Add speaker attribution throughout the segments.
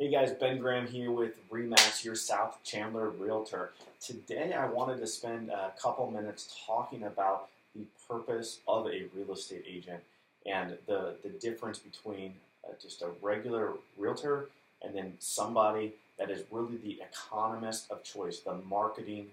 Speaker 1: Hey guys, Ben Graham here with Remax, your South Chandler Realtor. Today I wanted to spend a couple minutes talking about the purpose of a real estate agent and the difference between just a regular realtor and then somebody that is really the economist of choice, the marketing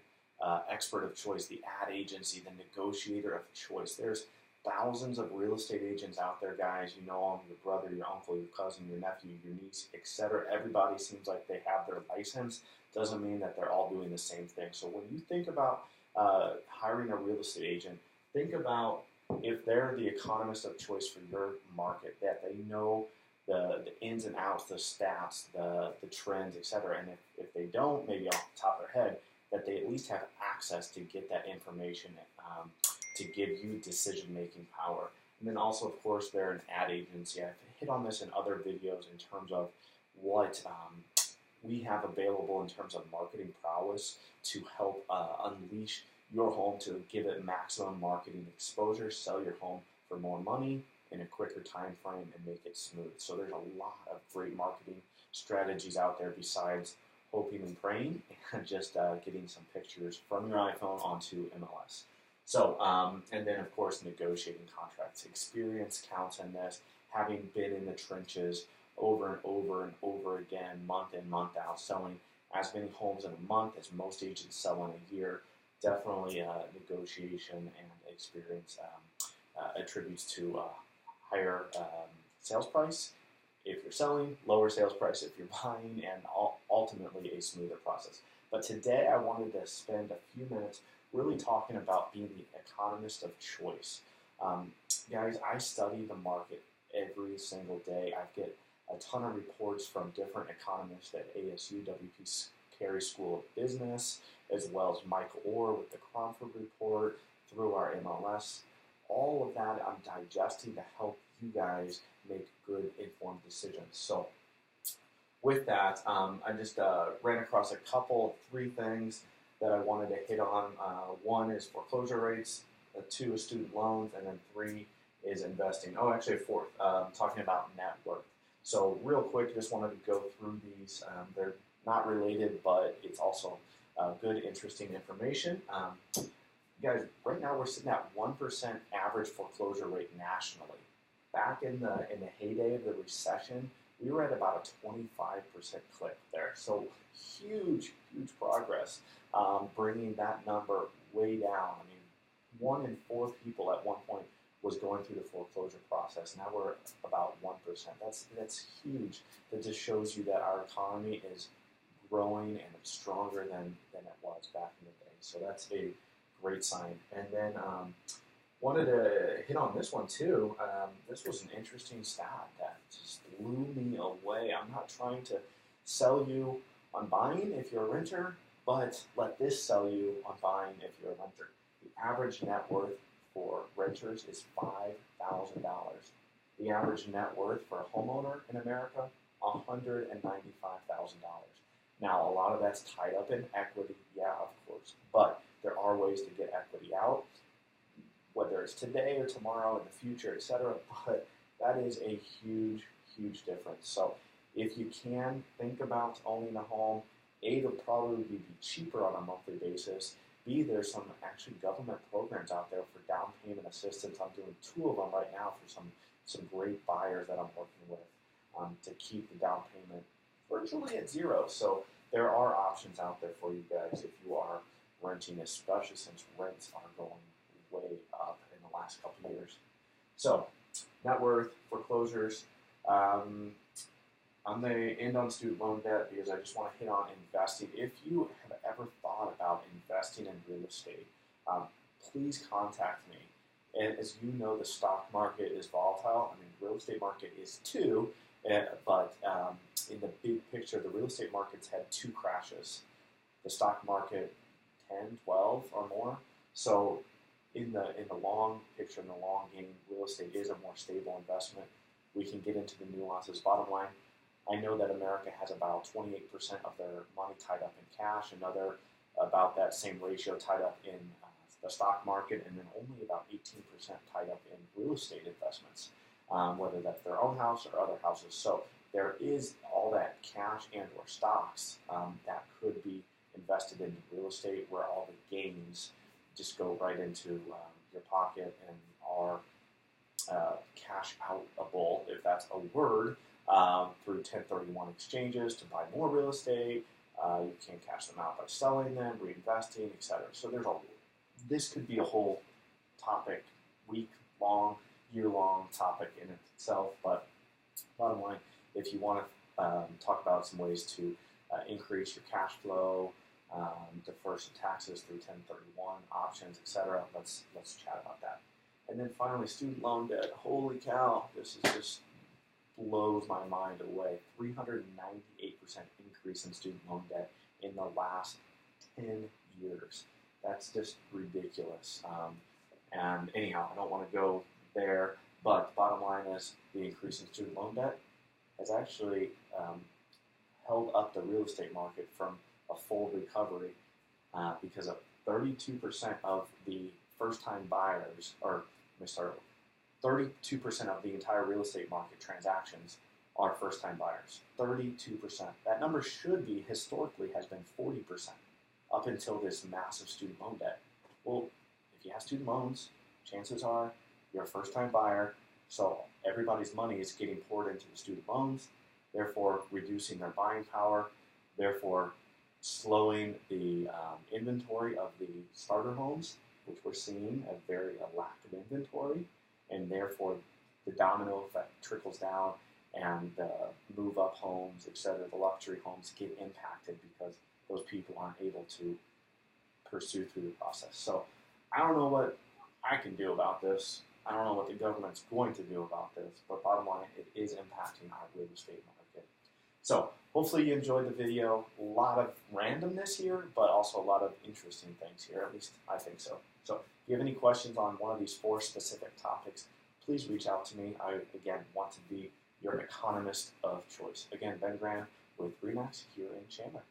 Speaker 1: expert of choice, the ad agency, the negotiator of choice. There's thousands of real estate agents out there, guys. You know them, your brother, your uncle, your cousin, your nephew, your niece, etc. Everybody seems like they have their license. Doesn't mean that they're all doing the same thing. So when you think about hiring a real estate agent, think about if they're the economist of choice for your market, that they know the ins and outs, the stats, the trends, etc. And if they don't, maybe off the top of their head, that they at least have access to get that information to give you decision-making power. And then also, of course, they're an ad agency. I've hit on this in other videos in terms of what we have available in terms of marketing prowess to help unleash your home, to give it maximum marketing exposure, sell your home for more money in a quicker time frame, and make it smooth. So there's a lot of great marketing strategies out there besides hoping and praying and just getting some pictures from your iPhone onto MLS. So, and then of course negotiating contracts. Experience counts in this, having been in the trenches over and over and over again, month in, month out, selling as many homes in a month as most agents sell in a year. Definitely negotiation and experience attributes to higher sales price if you're selling, lower sales price if you're buying, and ultimately a smoother process. But today I wanted to spend a few minutes really talking about being the economist of choice. Guys, I study the market every single day. I get a ton of reports from different economists at ASU, WP Carey School of Business, as well as Mike Orr with the Cromford Report, through our MLS. All of that I'm digesting to help you guys make good informed decisions. So with that, I just ran across three things that I wanted to hit on. One is foreclosure rates, two is student loans, and then three is investing. Oh, actually a fourth, talking about net worth. So real quick, just wanted to go through these. They're not related, but it's also good, interesting information. Guys, right now we're sitting at 1% average foreclosure rate nationally. Back in the heyday of the recession, we were at about a 25% clip there. So huge progress, bringing that number way down. I mean, 1 in 4 people at one point was going through the foreclosure process. Now we're about 1%. That's huge. That just shows you that our economy is growing and it's stronger than it was back in the day. So that's a great sign. And then wanted to hit on this one too. This was an interesting stat that just blew me away. I'm not trying to sell you on buying if you're a renter, but let this sell you on buying if you're a renter. The average net worth for renters is $5,000. The average net worth for a homeowner in America, $195,000. Now, a lot of that's tied up in equity, yeah, of course, but there are ways to get equity out, whether it's today or tomorrow in the future, etc. But that is a huge difference. So if you can think about owning a home, A, it'll probably be cheaper on a monthly basis. B, there's some actually government programs out there for down payment assistance. I'm doing 2 of them right now for some great buyers that I'm working with to keep the down payment virtually at 0. So there are options out there for you guys if you are renting, especially since rents are going way up in the last couple of years. So net worth, foreclosures. I'm going to end on student loan debt because I just want to hit on investing. If you have ever thought about investing in real estate, please contact me. And as you know, the stock market is volatile. I mean, the real estate market is too, but in the big picture, the real estate market's had 2 crashes. The stock market 10, 12 or more. So in the long picture, in the long game, real estate is a more stable investment. We can get into the nuances. Bottom line, I know that America has about 28% of their money tied up in cash, another about that same ratio tied up in the stock market, and then only about 18% tied up in real estate investments, whether that's their own house or other houses. So there is all that cash and or stocks that could be invested into real estate, where all the gains just go right into your pocket and are cash outable, if that's a word, through 1031 exchanges to buy more real estate. You can cash them out by selling them, reinvesting, etc. So this could be a whole topic, week-long, year-long topic in itself. But bottom line, if you want to talk about some ways to increase your cash flow, defer some taxes through 1031 options, etc., let's chat about that. And then finally, student loan debt. Holy cow, this is just blows my mind away. 398% increase in student loan debt in the last 10 years. That's just ridiculous. And anyhow, I don't want to go there, but bottom line is the increase in student loan debt has actually held up the real estate market from a full recovery because of 32% of the first-time buyers, or let me start over. 32% of the entire real estate market transactions are first-time buyers. 32%. That number should be, historically, has been 40% up until this massive student loan debt. Well, if you have student loans, chances are you're a first-time buyer, so everybody's money is getting poured into the student loans, therefore reducing their buying power, therefore slowing the inventory of the starter homes, which we're seeing a lack of inventory, and therefore the domino effect trickles down, and the move-up homes, etc., the luxury homes get impacted because those people aren't able to pursue through the process. So I don't know what I can do about this. I don't know what the government's going to do about this, but bottom line, it is impacting our real estate market. So hopefully you enjoyed the video. A lot of randomness here, but also a lot of interesting things here. At least I think so. So if you have any questions on one of these 4 specific topics, please reach out to me. I, again, want to be your economist of choice. Again, Ben Graham with RE/MAX here in Chandler.